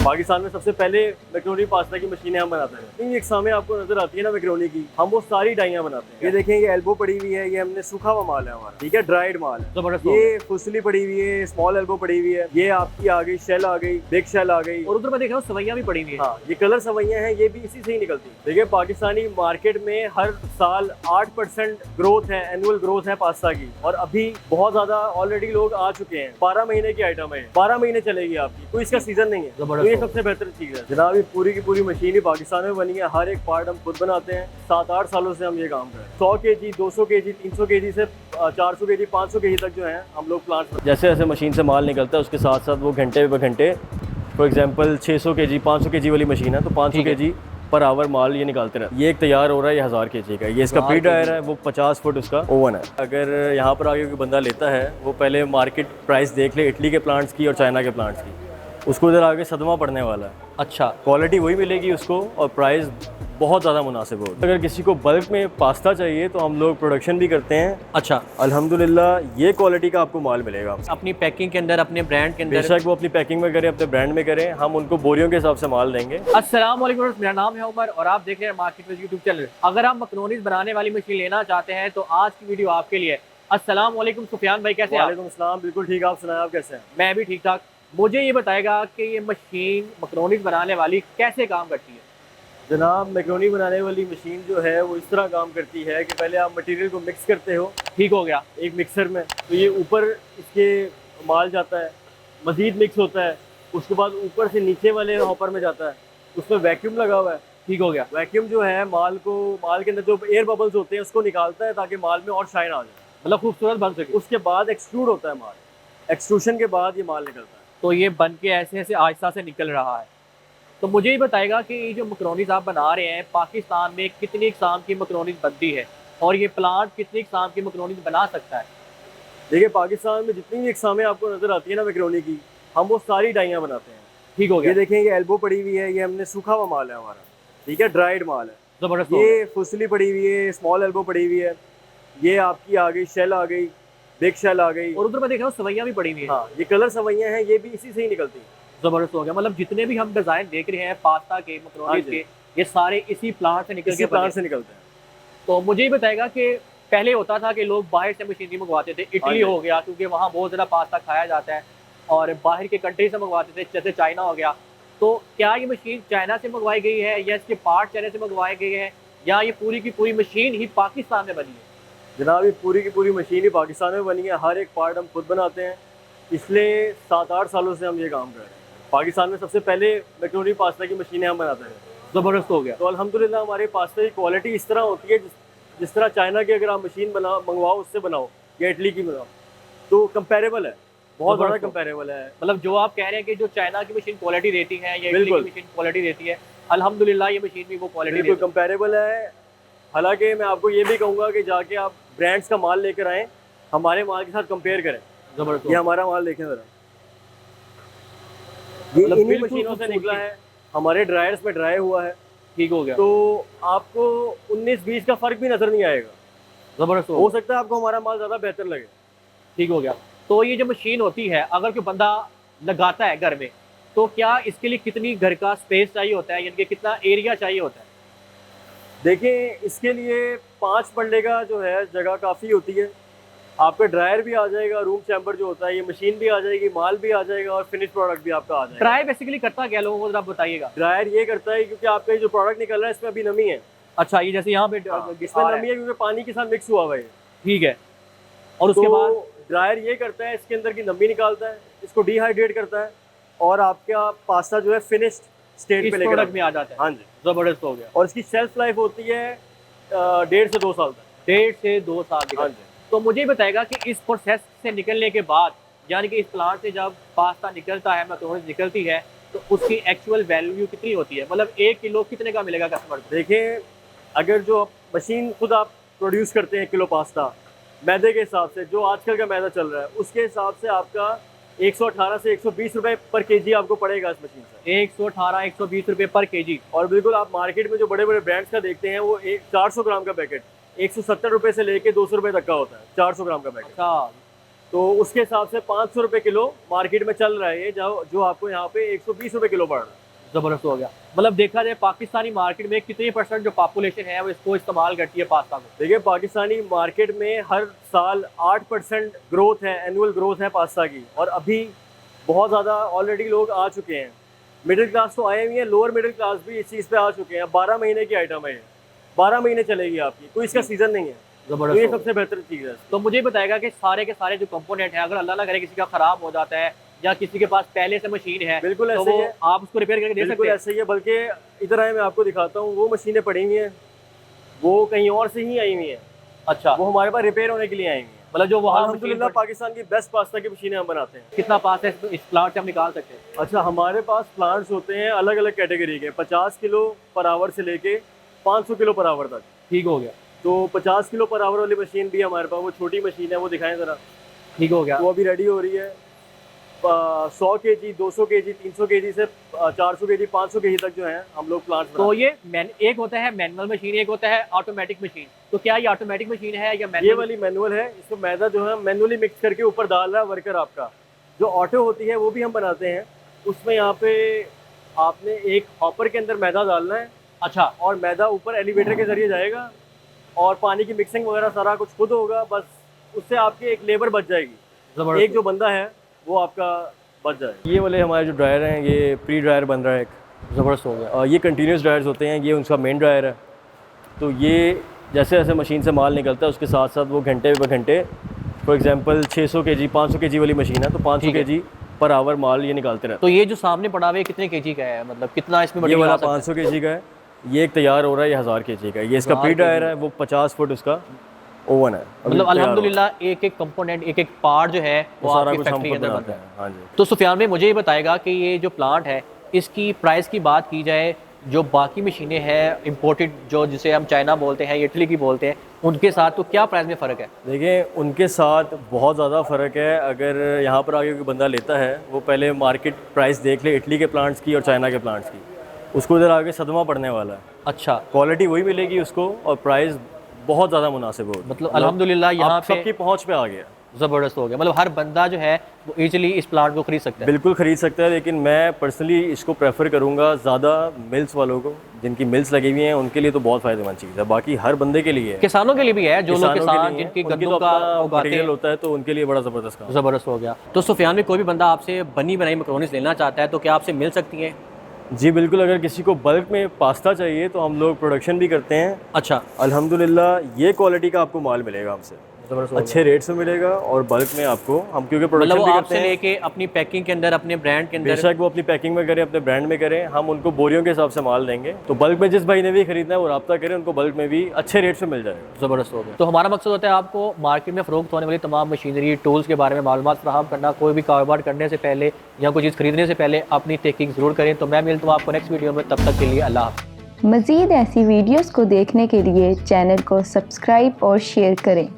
पाकिस्तान में सबसे पहले मैक्रोनी पास्ता की मशीनें हम बनाते हैं। एक सामने आपको नजर आती है ना मैक्रोनी की, हम वो सारी डाइयाँ बनाते हैं। ये देखें, ये एल्बो पड़ी हुई है, ये हमने सूखा हुआ माल है हमारा, ठीक है, ड्राइड माल है। जबरदस्त। ये फुसली पड़ी हुई है, स्मॉल एल्बो पड़ी हुई है, ये आपकी आ गई शेल आ गई, बिग शेल आ गई। और उधर मैं देख रहा हूँ सवैयां भी पड़ी हुई है। हाँ, ये कलर सवैयां हैं, ये भी इसी से ही निकलती है। देखिए, पाकिस्तानी मार्केट में हर साल 8% ग्रोथ है, एनुअल ग्रोथ है पास्ता की। और अभी बहुत ज्यादा ऑलरेडी लोग आ चुके हैं। 12 महीने की आइटम है, 12 महीने चलेगी आपकी, कोई इसका सीजन नहीं है। तो ये सबसे बेहतर चीज है जनाब। ये पूरी की पूरी मशीन ही पाकिस्तान में बनी है, हर एक पार्ट हम खुद बनाते हैं। 7-8 सालों से हम ये काम कर रहे हैं। 100 kg, 200 kg, 300 kg से 400 kg, 500 kg तक जो है हम लोग प्लांट, जैसे जैसे मशीन से माल निकलता है उसके साथ साथ वो घंटे ब घंटे, फॉर एग्जाम्पल 600 kg, 500 kg वाली मशीन है तो 500 kg पर आवर माल ये निकालते रहते हैं। ये एक तैयार हो रहा है, ये 1000 kg का। ये इसका प्री ड्रायर है, वो 50 फुट उसका ओवन है। अगर यहाँ पर आगे कोई बंदा लेता है, वो पहले मार्केट प्राइस देख ले इटली के प्लांट्स की और चाइना के प्लांट्स की, उसको इधर आगे सदमा पड़ने वाला है। अच्छा, क्वालिटी वही मिलेगी उसको और प्राइस बहुत ज़्यादा मुनासिब हो। अगर किसी को बल्क में पास्ता चाहिए तो हम लोग प्रोडक्शन भी करते हैं। अच्छा, अल्हम्दुलिल्लाह ये क्वालिटी का आपको माल मिलेगा। अपनी पैकिंग के अंदर, अपने ब्रांड के अंदर। बेशक वो अपनी पैकिंग में करें, अपने ब्रांड में करें, हम उनको बोरियों के हिसाब से माल देंगे। अस्सलाम वालेकुम, मेरा नाम है उमर और आप देख रहे हैं मार्केट विज यूट्यूब चैनल। अगर आप मैक्रोनीज बनाने वाली मशीन लेना चाहते हैं तो आज की वीडियो आपके लिए। अस्सलाम वालेकुम सुफियान भाई, कैसे हैं? वालेकुम अस्सलाम, बिल्कुल ठीक, आप सुनाएं, आप कैसे हैं? मैं भी ठीक ठाक। मुझे ये बताएगा कि ये मशीन मैक्रोनीज बनाने वाली कैसे काम करती है? जनाब, मैक्रोनी बनाने वाली मशीन जो है वो इस तरह काम करती है कि पहले आप मटेरियल को मिक्स करते हो, ठीक हो गया, एक मिक्सर में, तो ये ऊपर इसके माल जाता है, मज़ीद मिक्स होता है, उसके बाद ऊपर से नीचे वाले हॉपर में जाता है, उसमें वैक्यूम लगा हुआ है। ठीक हो गया। वैक्यूम जो है माल के अंदर जो एयर बबल्स होते हैं उसको निकालता है ताकि माल में और शाइन आ जाए, मतलब खूबसूरत बन सके। उसके बाद एक्सट्रूड होता है माल, एक्सट्रूशन के बाद ये माल निकलता है। तो ये बन के ऐसे ऐसे आहिस्ता से निकल रहा है। तो मुझे ये बताएगा कि ये जो मैक्रोनीज आप बना रहे हैं, पाकिस्तान में कितनी इकसाम की मैक्रोनीज बनती है और ये प्लांट कितनी इकसाम की मैक्रोनीज बना सकता है? देखिए, पाकिस्तान में जितनी भी इकसामें आपको नजर आती है ना मैक्रोनी की, हम वो सारी डाइयाँ बनाते हैं। ठीक हो गया। ये देखें, ये एल्बो पड़ी हुई है, ये हमने सूखा हुआ माल है हमारा, ठीक है, ड्राइड माल है। जबरदस्त। ये फुसली पड़ी हुई है, स्मॉल एल्बो पड़ी हुई है, ये आपकी आ गई शेल आ गई, बिग शेल आ गई। और उधर मैं देख रहा हूँ सवैयां भी पड़ी हुई है। हाँ, ये कलर सवैयां हैं, ये भी इसी से ही निकलती है। जबरदस्त हो गया। मतलब जितने भी हम डिजाइन देख रहे हैं पास्ता के, मैक्रोनीज के, ये सारे इसी प्लांट से निकल के प्लांट से निकलते हैं। तो मुझे ये बताएगा कि पहले होता था कि लोग बाहर से मशीनरी मंगवाते थे, इटली हो गया क्योंकि वहाँ बहुत ज़्यादा पास्ता खाया जाता है, और बाहर के कंट्री से मंगवाते थे, जैसे चाइना हो गया। तो क्या ये मशीन चाइना से मंगवाई गई है या इसके पार्ट चाइना से मंगवाए गए हैं, या ये पूरी की पूरी मशीन ही पाकिस्तान में बनी है? जनाब, ये पूरी की पूरी मशीन ही पाकिस्तान में बनी है, हर एक पार्ट हम खुद बनाते हैं। पिछले 7-8 सालों से हम ये काम कर रहे हैं। पाकिस्तान में सबसे पहले मैक्रोनी पास्ता की मशीनें हम बनाते हैं। ज़बरदस्त हो गया। तो अल्हम्दुलिल्लाह हमारे पास्ता की क्वालिटी इस तरह होती है जिस तरह चाइना की अगर आप मशीन मंगवाओ, उससे बनाओ, या इटली की बनाओ, तो कंपेरेबल है, बहुत ज़्यादा कंपेरेबल है। मतलब जो आप कह रहे हैं कि जो चाइना की मशीन क्वालिटी देती है या इटली की मशीन क्वालिटी देती है, अल्हम्दुलिल्लाह ये मशीन भी वो क्वालिटी बिल्कुल कंपेरेबल है। हालांकि मैं आपको ये भी कहूँगा कि जाके आप ब्रांड्स का माल लेकर आएँ, हमारे माल के साथ कंपेयर करें। जबरदस्त। ये हमारा माल देखें ज़रा, ये इन्हीं मशीनों से निकला है, हमारे ड्रायर्स में ड्राई हुआ है। ठीक हो गया। तो आपको 19-20 का फर्क भी नजर नहीं आएगा। जबरदस्त हो सकता है आपको हमारा माल ज्यादा बेहतर लगे। ठीक हो गया। तो ये जो मशीन होती है, अगर कोई बंदा लगाता है घर में, तो क्या इसके लिए कितनी घर का स्पेस चाहिए होता है, यानी कि कितना एरिया चाहिए होता है? देखिए, इसके लिए 5 पल्ले का जो है जगह काफ़ी होती है। आपका ड्रायर भी आ जाएगा, रूम चैम्बर जो होता है, ये मशीन भी आ जाएगी, माल भी आ जाएगा और फिनिश प्रोडक्ट भी आपका आ जाएगा। ड्रायर बेसिकली करता क्या, लोगों को जरा बताइएगा। ड्रायर ये करता है क्योंकि आपका ये जो प्रोडक्ट निकल रहा है इसमें अभी नमी है। अच्छा, ये जैसे यहाँ पे इसमें नमी है क्योंकि पानी के साथ मिक्स हुआ हुआ है। ठीक है। और उसके बाद ड्रायर ये करता है, इसके अंदर की नमी निकालता है, इसको डिहाइड्रेट करता है और आपका पास्ता जो है फिनिश्ड स्टेट पे लेकर में आ जाता है। हाँ जी, जबरदस्त हो गया। और इसकी शेल्फ लाइफ होती है 1.5 से 2 साल तक। 1.5 से 2 साल। हाँ जी। तो मुझे बताएगा कि इस प्रोसेस से निकलने के बाद, यानी कि इस प्लांट से जब पास्ता निकलता है, मैक्रोनीज निकलती है, तो उसकी एक्चुअल वैल्यू कितनी होती है? मतलब 1 किलो कितने का मिलेगा कस्टमर को? देखें, अगर जो मशीन खुद आप प्रोड्यूस करते हैं 1 किलो पास्ता मैदे के हिसाब से, जो आजकल का मैदा चल रहा है उसके हिसाब से आपका 118 से 120 रुपए पर केजी आपको पड़ेगा इस मशीन से। 118-120 रुपए पर केजी। और बिल्कुल आप मार्केट में जो बड़े बड़े ब्रांड्स का देखते हैं वो 400 ग्राम का पैकेट 170 रुपए से लेके 200 रुपए तक का होता है, 400 ग्राम का पैकेट। अच्छा, तो उसके हिसाब से 500 रुपये किलो मार्केट में चल रहा है ये, जो आपको यहाँ पे 120 रुपये किलो पड़ रहा है। ज़बरदस्त हो गया। मतलब देखा जाए पाकिस्तानी मार्केट में कितनी % जो पॉपुलेशन है वो इसको इस्तेमाल करती है पास्ता को? देखिए पाकिस्तानी मार्केट में हर साल 8% ग्रोथ है, एनुअल ग्रोथ है पास्ता की, और अभी बहुत ज़्यादा ऑलरेडी लोग आ चुके हैं। मिडिल क्लास तो आए हुए हैं, लोअर मिडिल क्लास भी इस चीज़ पे आ चुके हैं। 12 महीने की आइटम है ये, 12 महीने चलेगी आपकी, कोई इसका सीज़न नहीं है। तो ज़बरदस्त ये हो गया। सबसे बेहतर चीज़ है। तो मुझे बताएगा कि सारे के सारे जो कंपोनेंट हैं, अगर अल्लाह ना करे किसी का ख़राब हो जाता है या किसी के पास पहले से मशीन है, बिल्कुल तो ऐसे वो ही है, आप उसको रिपेयर करके दे सकते बिल्कुल हैं? ऐसे ही है। बल्कि इधर आए मैं आपको दिखाता हूँ, वो मशीनें पड़ी हुई हैं, वो कहीं और से ही आई हुई हैं। अच्छा, वो हमारे पास रिपेयर होने के लिए आई हुई हैं। मतलब जो वहाँ अल्हम्दुलिल्लाह पाकिस्तान की बेस्ट पास्ता की मशीनें हम बनाते हैं। कितना पास है इस प्लांट से हम निकाल सकते हैं? अच्छा, हमारे पास प्लांट्स होते हैं अलग अलग कैटेगरी के, 50 किलो पर आवर से लेके 500 किलो पर आवर तक। ठीक हो गया, तो 50 किलो पर आवर वाली मशीन भी हमारे पास, वो छोटी मशीन है, वो दिखाएं ज़रा। ठीक हो गया। वो अभी रेडी हो रही है। 100 kg, 200 kg, 300 kg से 400 kg, 500 kg तक जो है हम लोग प्लांट्स तो ये एक होता है मैनुअल मशीन, एक होता है ऑटोमेटिक मशीन। तो क्या ये ऑटोमेटिक मशीन है या ये मैनुअल? वाली मैनुअल है। इसको मैदा जो है मैनुअली मिक्स करके ऊपर डाल रहा है वर्कर आपका। जो ऑटो होती है वो भी हम बनाते हैं। उसमें यहाँ पे आपने एक हॉपर के अंदर मैदा डालना है, अच्छा, और मैदा ऊपर एलिवेटर के जरिए जाएगा, और पानी की मिक्सिंग वगैरह सारा कुछ खुद होगा। बस उससे आपकी एक लेबर बच जाएगी, ज़बरदस्त। एक जो बंदा है वो आपका बच जाएगा। ये वाले हमारे जो ड्रायर हैं, ये प्री ड्रायर बन रहा है एक। ज़बरदस्त हो गया। ये कंटिन्यूस ड्रायर्स होते हैं, ये उनका मेन ड्रायर है। तो ये जैसे जैसे मशीन से माल निकलता है उसके साथ साथ वो घंटे ब घंटे, फॉर एग्जांपल 600 kg, 500 kg वाली मशीन है, तो 500 ठीक है। kg पर आवर माल ये निकालते रहते तो ये जो सामने पड़ा हुआ है कितने केजी का है, मतलब कितना इसमें हैं। ये मटेरियल वाला आ सकता है? 500 kg का है, ये एक तैयार हो रहा है, ये 1000 kg का है। ये इसका 1000 प्री ड्रायर kg है, वो 50 फुट उसका ओवन है। अभी मतलब तैयार हो रहा है। अल्हम्दुलिल्लाह एक एक कंपोनेंट, एक एक पार्ट जो है वो वो सारा आपकी कुछ हम फैक्ट्री के खुद अंदर बनाते बनता है। हैं। हाँ जी। तो सुफियान भाई मुझे ये बताएगा कि ये जो प्लांट है इसकी प्राइस की बात की जाए, जो बाकी मशीनें हैं इंपोर्टेड, जो जिसे हम चाइना बोलते हैं, इटली की बोलते हैं, उनके साथ तो क्या प्राइस में फ़र्क है? देखिए उनके साथ बहुत ज़्यादा फ़र्क है। अगर यहाँ पर आगे कोई बंदा लेता है, वो पहले मार्केट प्राइस देख ले इटली के प्लांट्स की और चाइना के प्लांट्स की, उसको इधर आगे सदमा पड़ने वाला है। अच्छा, क्वालिटी वही मिलेगी उसको, और प्राइस बहुत ज़्यादा मुनासिब होगा। मतलब अल्हम्दुलिल्लाह यहाँ पे सबकी पहुँच पे आ गया। ज़बरदस्त हो गया। मतलब हर बंदा जो है वो इजीली इस प्लांट को खरीद सकता है। बिल्कुल ख़रीद सकता है, लेकिन मैं पर्सनली इसको प्रेफर करूँगा ज़्यादा मिल्स वालों को, जिनकी मिल्स लगी हुई हैं उनके लिए तो बहुत फ़ायदेमंद चीज़ है। बाकी हर बंदे के लिए है, किसानों के लिए भी है, जो लोग किसानों के किसान लिए जिनकी है, उनकी गंदम तो का अपना उगाते मटेरियल हैं। होता है, तो उनके लिए बड़ा ज़बरदस्त काम है। ज़बरदस्त हो गया। तो सुफियान में कोई भी बंदा आपसे बनी बनाई मैक्रोनीस लेना चाहता है तो क्या आपसे मिल सकती हैं? जी बिल्कुल। अगर किसी को बल्क में पास्ता चाहिए तो हम लोग प्रोडक्शन भी करते हैं। अच्छा, अल्हम्दुलिल्लाह ये क्वालिटी का आपको माल मिलेगा हमसे, ज़बरदस्त हो गया। अच्छे रेट से मिलेगा, और बल्क में आपको हम क्योंकि मतलब प्रोडक्शन वो भी करते आपसे हैं। लेके अपनी पैकिंग के अंदर, अपने ब्रांड के अंदर। बेशक वो अपनी पैकिंग में करें, अपने ब्रांड में करें, हम उनको बोरियों के हिसाब से माल देंगे। तो बल्क में जिस भाई ने भी खरीदना है वो रब्ता करें, उनको बल्क में भी अच्छे रेट से मिल जाएगा। ज़बरदस्त हो गया। तो हमारा मकसद होता है आपको मार्केट में फ़रोख्त होने वाली तमाम मशीनरी, टूल्स के बारे में मालूमात फराहम करना। कोई भी कारोबार करने से पहले या कोई चीज़ खरीदने से पहले अपनी तहकीक ज़रूर करें। तो मैं मिलता हूँ आपको नेक्स्ट वीडियो में, तब तक के लिए अल्लाह हाफ़िज़। मज़ीद ऐसी वीडियोस को देखने के लिए चैनल को सब्सक्राइब और शेयर करें।